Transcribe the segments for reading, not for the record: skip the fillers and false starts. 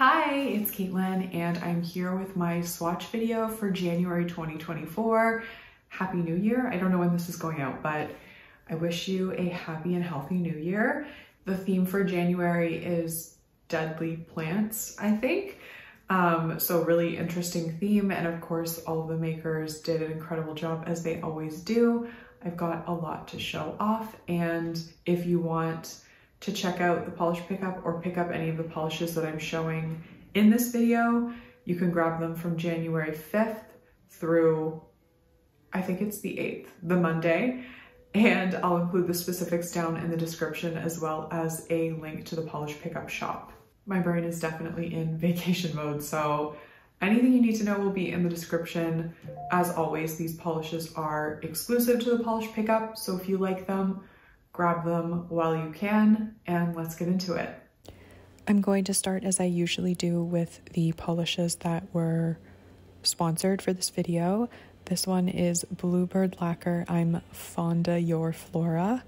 Hi, it's Caitlin and I'm here with my swatch video for January 2024. Happy New Year. I don't know when this is going out, but I wish you a happy and healthy new year. The theme for January is deadly plants, I think. So really interesting theme. And of course, all of the makers did an incredible job as they always do. I've got a lot to show off. And if you want to check out the polish pickup or pick up any of the polishes that I'm showing in this video, you can grab them from January 5th through, I think it's the 8th, the Monday. And I'll include the specifics down in the description as well as a link to the polish pickup shop. My brain is definitely in vacation mode, so anything you need to know will be in the description. As always, these polishes are exclusive to the polish pickup, so if you like them, grab them while you can, and let's get into it. I'm going to start as I usually do with the polishes that were sponsored for this video. This one is Bluebird Lacquer. I'm Fonda Your Flora.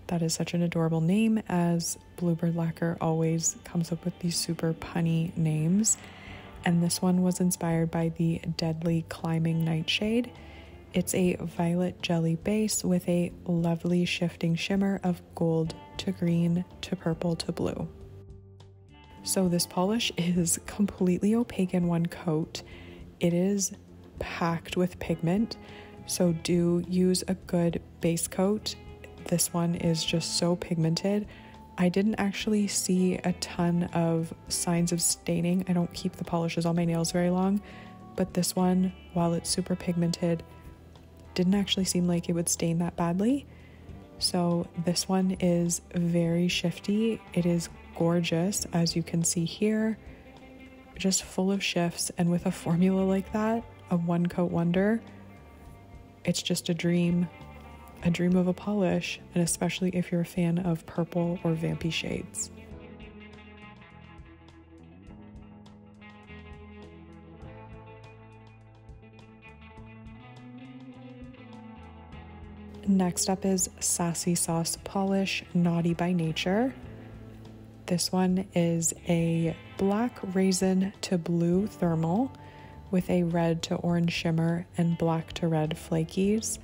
That is such an adorable name, as Bluebird Lacquer always comes up with these super punny names. And this one was inspired by the Deadly Climbing Nightshade. It's a violet jelly base with a lovely shifting shimmer of gold to green to purple to blue. So this polish is completely opaque in one coat. It is packed with pigment, so do use a good base coat. This one is just so pigmented. I didn't actually see a ton of signs of staining. I don't keep the polishes on my nails very long, but this one, while it's super pigmented, didn't actually seem like it would stain that badly. So this one is very shifty. It is gorgeous, as you can see here, just full of shifts. And with a formula like that, a one coat wonder, it's just a dream of a polish, and especially if you're a fan of purple or vampy shades. Next up is Sassy Sauce Polish Naughty by Nature. This one is a black raisin to blue thermal with a red to orange shimmer and black to red flakies.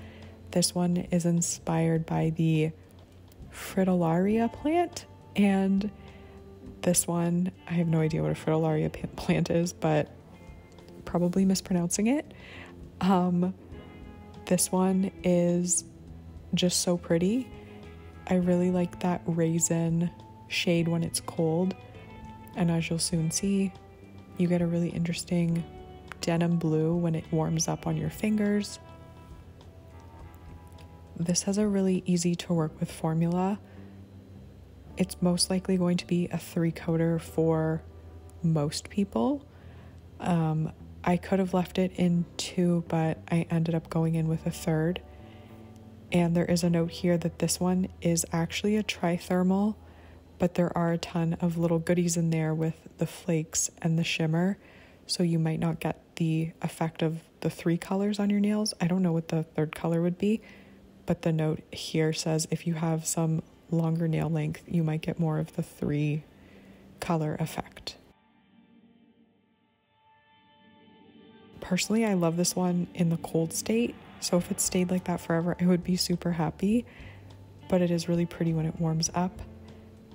This one is inspired by the Fritillaria plant, and this one, I have no idea what a Fritillaria plant is, but probably mispronouncing it. This one is just so pretty. I really like that raisin shade when it's cold, and as you'll soon see, you get a really interesting denim blue when it warms up on your fingers. This has a really easy to work with formula. It's most likely going to be a 3-coater for most people. I could have left it in 2, but I ended up going in with a 3rd. And there is a note here that this one is actually a trithermal, but there are a ton of little goodies in there with the flakes and the shimmer, so you might not get the effect of the 3 colors on your nails. I don't know what the 3rd color would be, but the note here says if you have some longer nail length, you might get more of the 3 color effect. Personally, I love this one in the cold state. So if it stayed like that forever, I would be super happy, but it is really pretty when it warms up.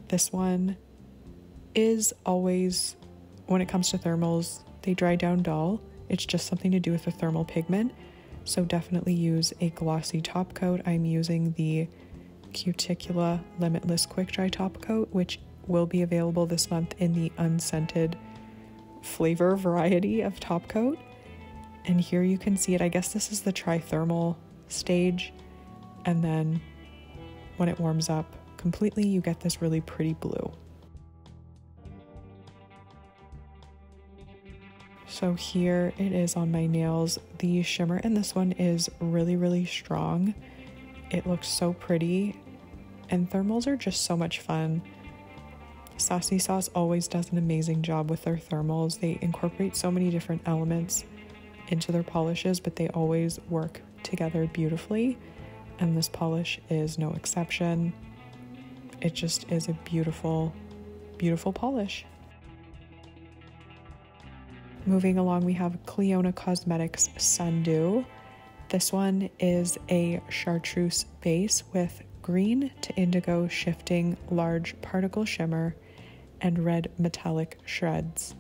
This one is always, when it comes to thermals, they dry down dull. It's just something to do with the thermal pigment. So definitely use a glossy top coat. I'm using the Cuticula Limitless Quick Dry Top Coat, which will be available this month in the unscented flavor variety of top coat. And here you can see it. I guess this is the trithermal stage. And then when it warms up completely, you get this really pretty blue. So here it is on my nails. The shimmer in this one is really, really strong. It looks so pretty. And thermals are just so much fun. Sassy Sauce always does an amazing job with their thermals. They incorporate so many different elements into their polishes, but they always work together beautifully, and this polish is no exception. It just is a beautiful, beautiful polish. Moving along, we have Clionadh Cosmetics Sundew. This one is a chartreuse base with green to indigo shifting large particle shimmer and red metallic shreds.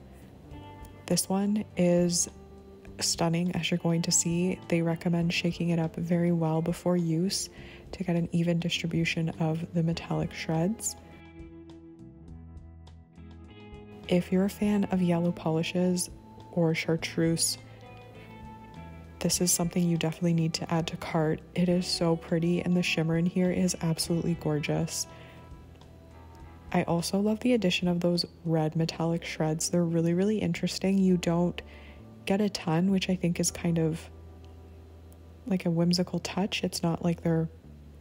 This one is stunning, as you're going to see. They recommend shaking it up very well before use to get an even distribution of the metallic shreds. If you're a fan of yellow polishes or chartreuse, this is something you definitely need to add to cart. It is so pretty and the shimmer in here is absolutely gorgeous. I also love the addition of those red metallic shreds. They're really, really interesting. You don't get a ton, which I think is kind of like a whimsical touch. It's not like they're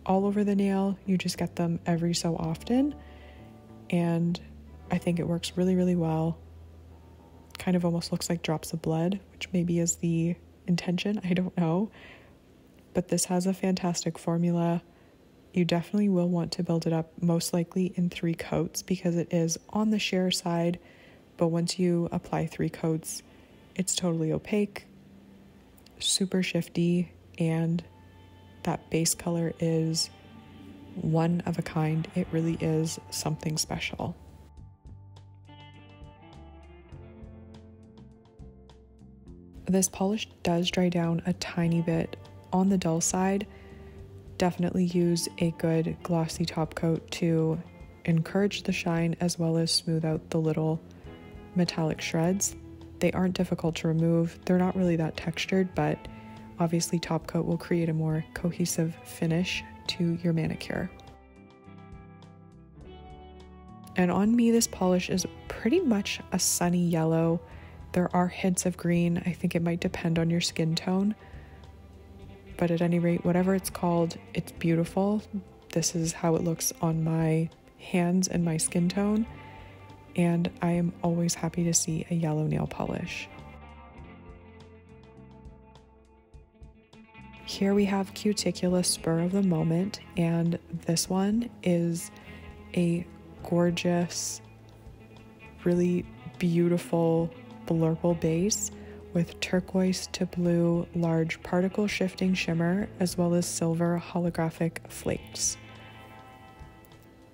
all over the nail. You just get them every so often. And I think it works really, really well. Kind of almost looks like drops of blood, which maybe is the intention, I don't know. But this has a fantastic formula. You definitely will want to build it up, most likely in 3 coats, because it is on the sheer side, but once you apply 3 coats, it's totally opaque, super shifty, and that base color is one of a kind. It really is something special. This polish does dry down a tiny bit on the dull side. Definitely use a good glossy top coat to encourage the shine as well as smooth out the little metallic shreds. They aren't difficult to remove. They're not really that textured, but obviously top coat will create a more cohesive finish to your manicure. And on me, this polish is pretty much a sunny yellow. There are hints of green. I think it might depend on your skin tone. But at any rate, whatever it's called, it's beautiful. This is how it looks on my hands and my skin tone. And I am always happy to see a yellow nail polish. Here we have Cuticula Spur of the Moment, and this one is a gorgeous, really beautiful blurple base with turquoise to blue large particle shifting shimmer as well as silver holographic flakes.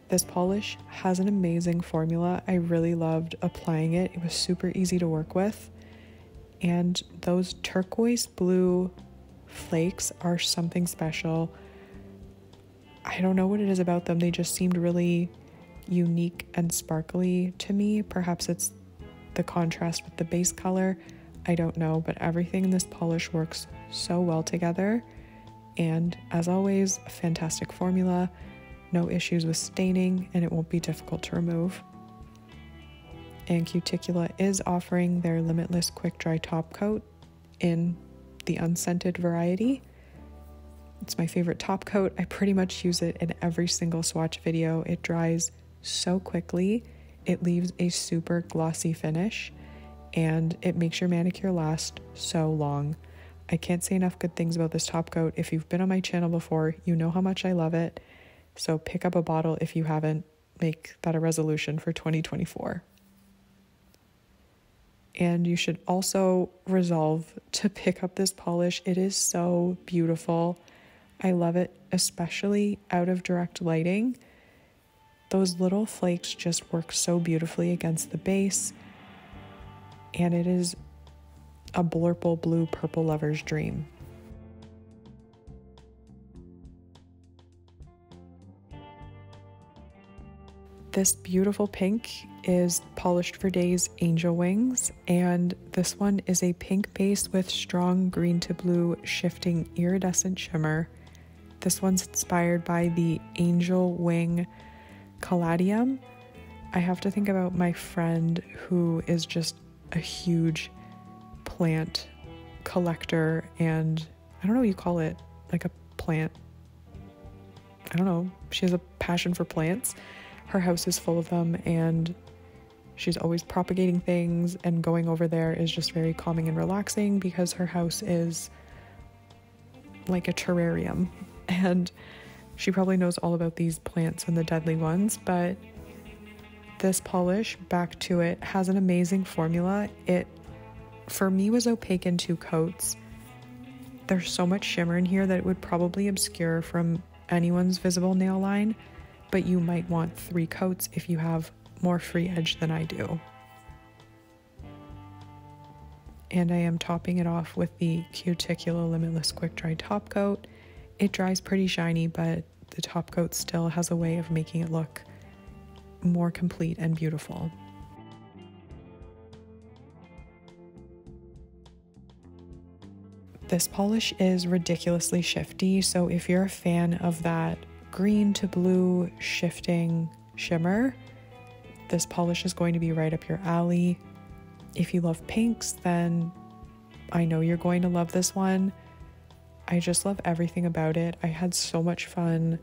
This polish has an amazing formula. I really loved applying it. It was super easy to work with, and those turquoise blue flakes are something special. I don't know what it is about them. They just seemed really unique and sparkly to me. Perhaps it's the contrast with the base color, I don't know, but everything in this polish works so well together. And as always, a fantastic formula, no issues with staining, and it won't be difficult to remove. And Cuticula is offering their Limitless Quick Dry Top Coat in the unscented variety. It's my favorite top coat. I pretty much use it in every single swatch video. It dries so quickly. It leaves a super glossy finish, and it makes your manicure last so long. I can't say enough good things about this top coat. If you've been on my channel before, you know how much I love it. So pick up a bottle if you haven't. Make that a resolution for 2024. And you should also resolve to pick up this polish. It is so beautiful. I love it, especially out of direct lighting. Those little flakes just work so beautifully against the base, and it is a blurple blue purple lover's dream. This beautiful pink is Polished for Days Angel Wings, and this one is a pink base with strong green to blue shifting iridescent shimmer. This one's inspired by the Angel Wing Caladium. I have to think about my friend who is just a huge plant collector, and I don't know what you call it, like a plant. I don't know. She has a passion for plants. Her house is full of them, and she's always propagating things, and going over there is just very calming and relaxing because her house is like a terrarium, and she probably knows all about these plants and the deadly ones. But this polish, back to it, has an amazing formula. It for me was opaque in 2 coats. There's so much shimmer in here that it would probably obscure from anyone's visible nail line, but you might want 3 coats if you have more free edge than I do. And I am topping it off with the Cuticula Limitless Quick Dry Top Coat. It dries pretty shiny, but the top coat still has a way of making it look more complete and beautiful. This polish is ridiculously shifty, so if you're a fan of that green to blue shifting shimmer, this polish is going to be right up your alley. If you love pinks, then I know you're going to love this one. I just love everything about it. I had so much fun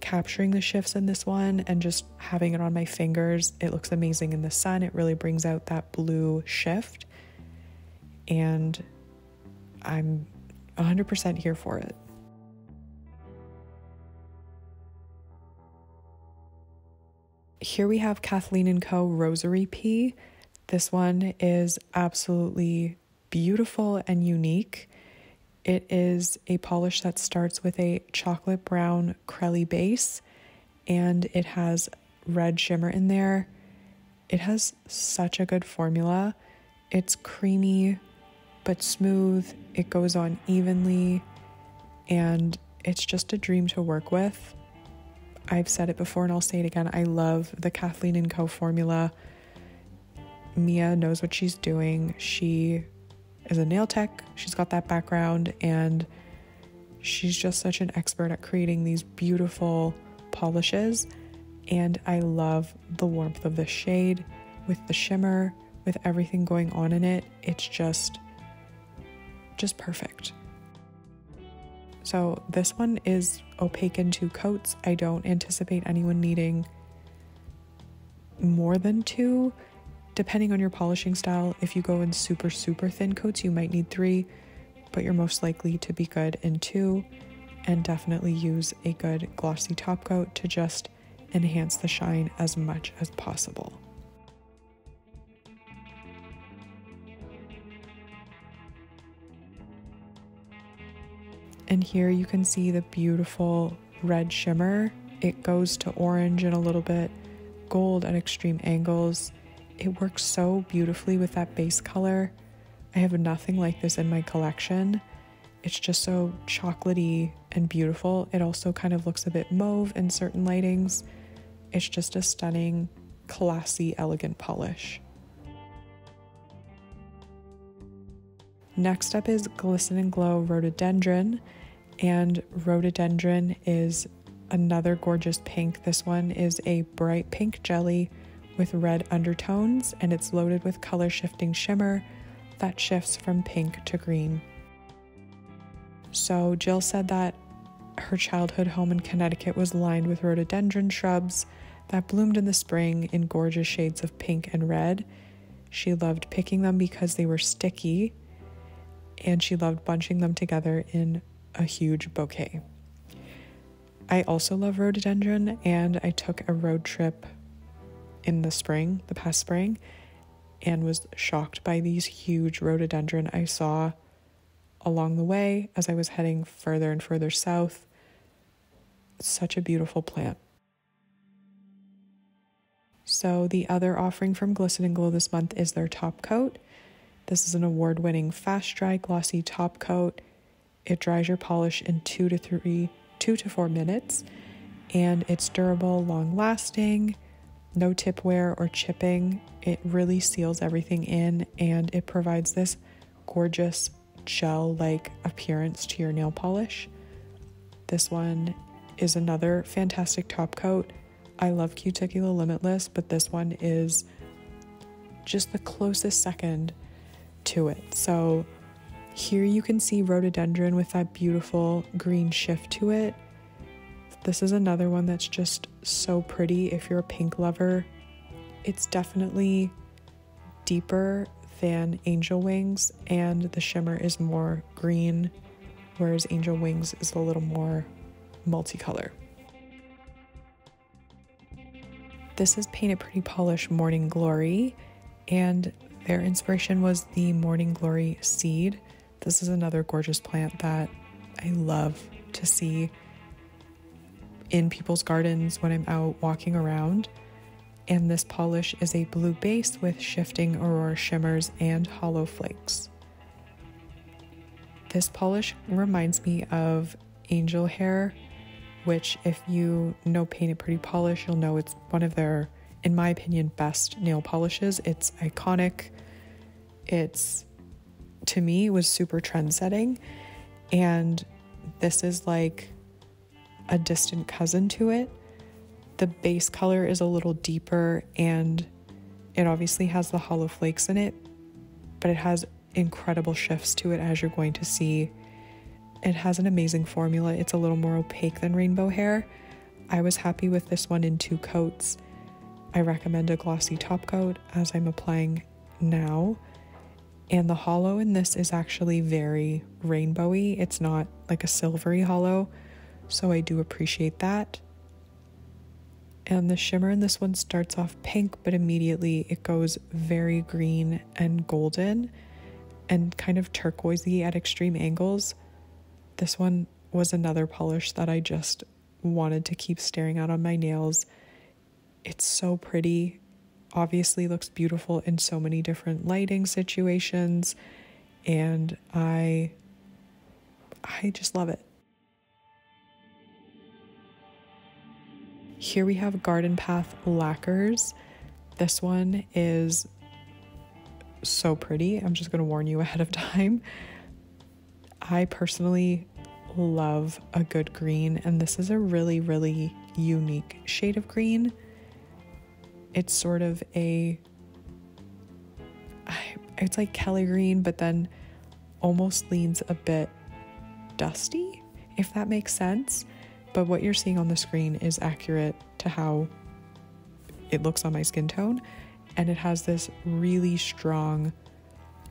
capturing the shifts in this one and just having it on my fingers. It looks amazing in the sun. It really brings out that blue shift, and I'm 100% here for it. Here we have Kathleen & Co. Rosary Pea. This one is absolutely beautiful and unique. It is a polish that starts with a chocolate brown Crelly base, and it has red shimmer in there. It has such a good formula. It's creamy but smooth. It goes on evenly, and it's just a dream to work with. I've said it before and I'll say it again. I love the Kathleen & Co. formula. Mia knows what she's doing. She is a nail tech. She's got that background, and she's just such an expert at creating these beautiful polishes. And I love the warmth of the shade with the shimmer, with everything going on in it. It's just perfect. So this one is opaque in 2 coats. I don't anticipate anyone needing more than 2. Depending on your polishing style, if you go in super thin coats, you might need 3, but you're most likely to be good in 2, and definitely use a good glossy top coat to just enhance the shine as much as possible. And here you can see the beautiful red shimmer. It goes to orange and a little bit gold at extreme angles. It works so beautifully with that base color. I have nothing like this in my collection. It's just so chocolatey and beautiful. It also kind of looks a bit mauve in certain lightings. It's just a stunning, classy, elegant polish. Next up is Glisten & Glow Rhododendron, and Rhododendron is another gorgeous pink. This one is a bright pink jelly with red undertones, and it's loaded with color shifting shimmer that shifts from pink to green. So Jill said that her childhood home in Connecticut was lined with rhododendron shrubs that bloomed in the spring in gorgeous shades of pink and red. She loved picking them because they were sticky, and she loved bunching them together in a huge bouquet. I also love rhododendron, and I took a road trip in the past spring, and was shocked by these huge rhododendron I saw along the way as I was heading further and further south. It's such a beautiful plant. So the other offering from Glisten & Glow this month is their top coat. This is an award-winning fast dry glossy top coat. It dries your polish in 2 to 4 minutes, and it's durable, long-lasting, no tip wear or chipping. It really seals everything in, and it provides this gorgeous gel-like appearance to your nail polish. This one is another fantastic top coat. I love Cuticula Limitless, but this one is just the closest second to it. So here you can see rhododendron with that beautiful green shift to it. This is another one that's just so pretty if you're a pink lover. It's definitely deeper than Angel Wings, and the shimmer is more green, whereas Angel Wings is a little more multicolor. This is Paint It Pretty Polish Morning Glory, and Their inspiration was the Morning Glory seed. This is another gorgeous plant that I love to see in people's gardens when I'm out walking around. And this polish is a blue base with shifting aurora shimmers and hollow flakes. This polish reminds me of Angel Hair, which if you know Painted Pretty Polish, you'll know it's one of their, in my opinion, best nail polishes. It's iconic. It's, to me, it was super trend-setting. And this is like a distant cousin to it. The base color is a little deeper and it obviously has the hollow flakes in it, but it has incredible shifts to it, as you're going to see. It has an amazing formula. It's a little more opaque than Rainbow Hair. I was happy with this one in 2 coats. I recommend a glossy top coat as I'm applying now. And the hollow in this is actually very rainbowy. It's not like a silvery hollow, so I do appreciate that. And the shimmer in this one starts off pink, but immediately it goes very green and golden and kind of turquoisey at extreme angles. This one was another polish that I just wanted to keep staring at on my nails. It's so pretty. Obviously looks beautiful in so many different lighting situations, and I just love it. Here we have Garden Path Lacquers. This one is so pretty. I'm just going to warn you ahead of time. I personally love a good green, and this is a really, really unique shade of green. It's sort of it's like Kelly green, but then almost leans a bit dusty, if that makes sense. But what you're seeing on the screen is accurate to how it looks on my skin tone. And it has this really strong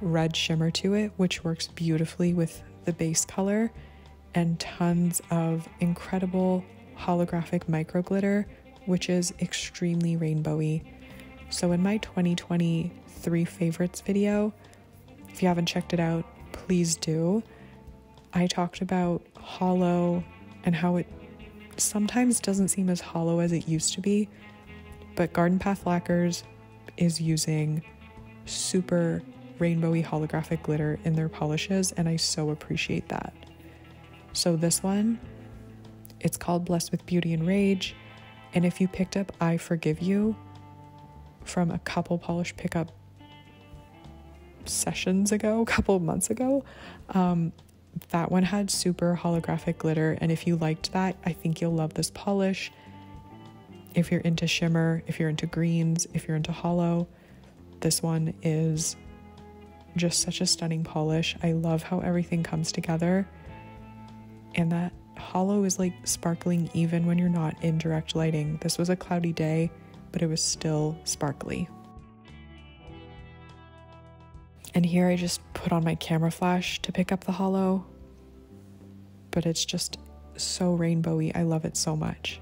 red shimmer to it, which works beautifully with the base color, and tons of incredible holographic micro glitter, which is extremely rainbowy. So in my 2023 favorites video, if you haven't checked it out, please do. I talked about hollow and how it sometimes doesn't seem as hollow as it used to be, but Garden Path Lacquers is using super rainbowy holographic glitter in their polishes, and I so appreciate that. So this one, it's called Blessed with Beauty and Rage, and if you picked up I Forgive You from a couple polish pickup sessions ago, a couple of months ago, that one had super holographic glitter, and if you liked that, I think you'll love this polish. If you're into shimmer, if you're into greens, if you're into hollow, this one is just such a stunning polish. I love how everything comes together, and that hollow is like sparkling even when you're not in direct lighting. This was a cloudy day, but it was still sparkly. And here I just put on my camera flash to pick up the hollow, but it's just so rainbowy. I love it so much.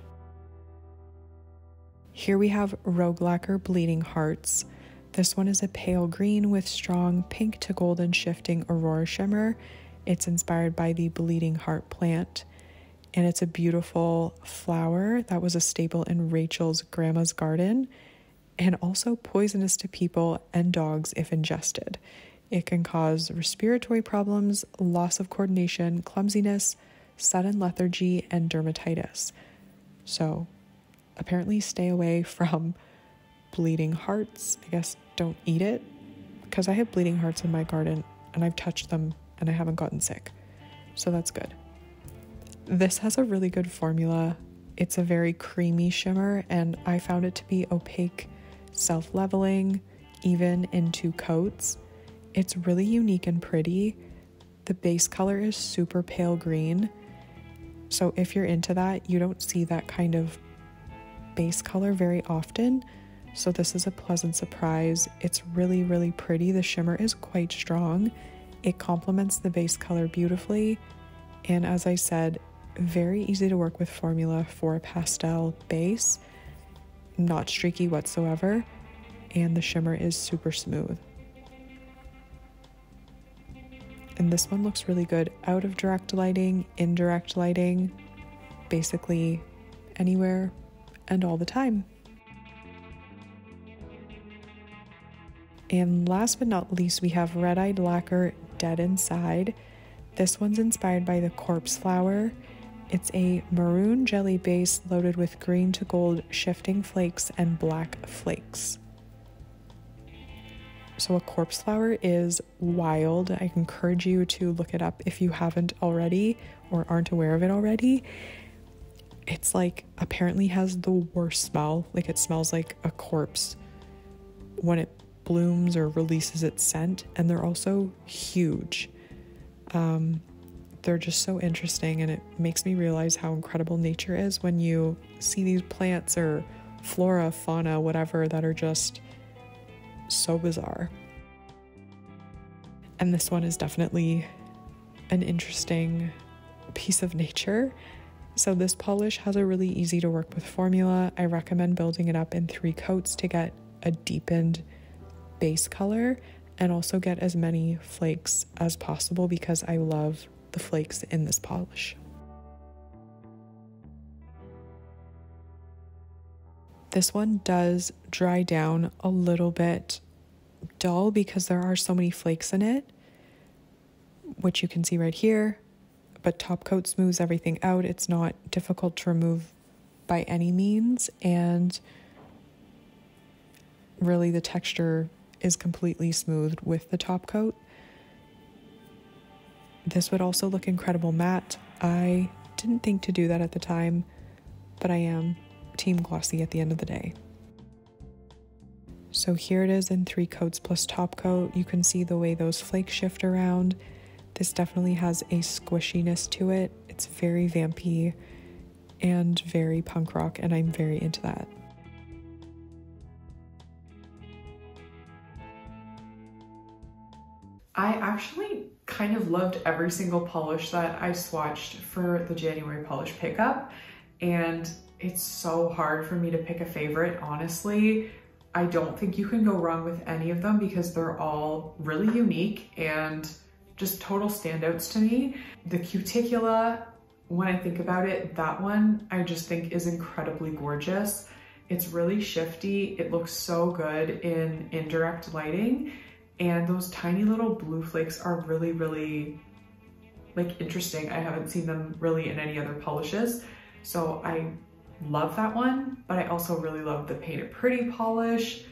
Here we have Rogue Lacquer Bleeding Hearts. This one is a pale green with strong pink to golden shifting aurora shimmer. It's inspired by the bleeding heart plant, and it's a beautiful flower that was a staple in Rachel's grandma's garden, and also poisonous to people and dogs if ingested. It can cause respiratory problems, loss of coordination, clumsiness, sudden lethargy, and dermatitis. So apparently stay away from bleeding hearts. I guess don't eat it, because I have bleeding hearts in my garden and I've touched them and I haven't gotten sick. So that's good. This has a really good formula. It's a very creamy shimmer, and I found it to be opaque, self-leveling, even in 2 coats. It's really unique and pretty. The base color is super pale green. So if you're into that, you don't see that kind of base color very often. So this is a pleasant surprise. It's really, really pretty. The shimmer is quite strong. It complements the base color beautifully. And as I said, very easy to work with formula for a pastel base. Not streaky whatsoever. And the shimmer is super smooth. And this one looks really good out of direct lighting, indirect lighting, basically anywhere and all the time. And last but not least, we have Red Eyed Lacquer Dead Inside. This one's inspired by the corpse flower. It's a maroon jelly base loaded with green to gold shifting flakes and black flakes. So a corpse flower is wild. I encourage you to look it up if you haven't already or aren't aware of it already. It's like apparently has the worst smell. Like it smells like a corpse when it blooms or releases its scent, and they're also huge. They're just so interesting, and it makes me realize how incredible nature is when you see these plants or flora, fauna, whatever, that are just so bizarre. And this one is definitely an interesting piece of nature. So this polish has a really easy to work with formula. I recommend building it up in 3 coats to get a deepened base color and also get as many flakes as possible because I love the flakes in this polish. This one does dry down a little bit dull because there are so many flakes in it, which you can see right here, but top coat smooths everything out. It's not difficult to remove by any means, and really the texture is completely smoothed with the top coat. This would also look incredible matte. I didn't think to do that at the time, but I am team glossy at the end of the day. So here it is in 3 coats plus top coat. You can see the way those flakes shift around. This definitely has a squishiness to it. It's very vampy and very punk rock, and I'm very into that. I actually kind of loved every single polish that I swatched for the January polish pickup, and it's so hard for me to pick a favorite, honestly. I don't think you can go wrong with any of them because they're all really unique and just total standouts to me. The Cuticula, when I think about it, that one I just think is incredibly gorgeous. It's really shifty. It looks so good in indirect lighting. And those tiny little blue flakes are really, really like interesting. I haven't seen them really in any other polishes. So I love that one, but I also really love the Paint It Pretty polish.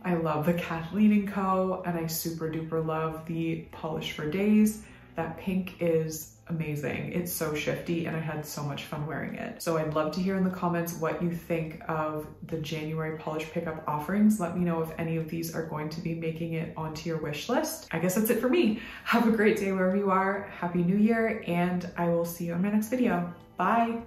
I love the Kathleen & Co. and I super duper love the Polish for Days. That pink is amazing. It's so shifty and I had so much fun wearing it. So I'd love to hear in the comments what you think of the January polish pickup offerings. Let me know if any of these are going to be making it onto your wish list. I guess that's it for me. Have a great day wherever you are. Happy New Year, and I will see you in my next video. Bye.